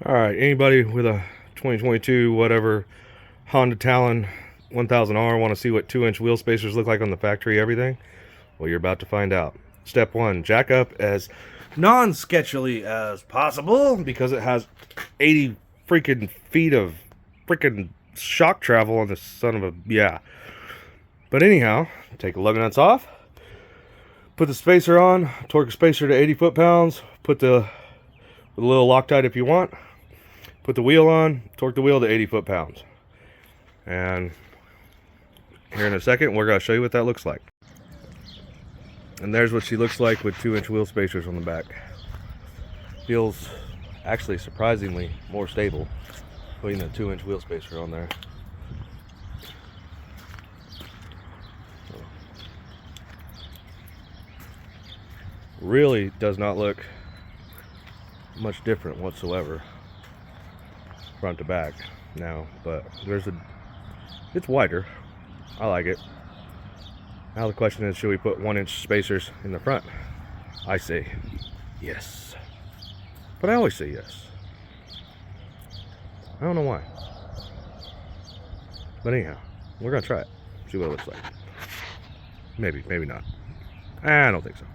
All right, anybody with a 2022 whatever Honda Talon 1000r want to see what 2-inch wheel spacers look like on the factory everything? Well, you're about to find out. Step 1, jack up as non-sketchily as possible because it has 80 freaking feet of freaking shock travel on this son of a, yeah. But anyhow, take the lug nuts off, put the spacer on, torque the spacer to 80 foot-pounds, put the with a little Loctite if you want. Put the wheel on, torque the wheel to 80 foot-pounds. And here in a second, we're going to show you what that looks like. And there's what she looks like with 2-inch wheel spacers on the back. Feels actually surprisingly more stable putting a 2-inch wheel spacer on there. Really does not look much different whatsoever front to back now, but it's wider. I like it. Now the question is, should we put 1-inch spacers in the front? I say yes, but I always say yes. I don't know why, but anyhow, we're gonna try it, see what it looks like. Maybe not. I don't think so.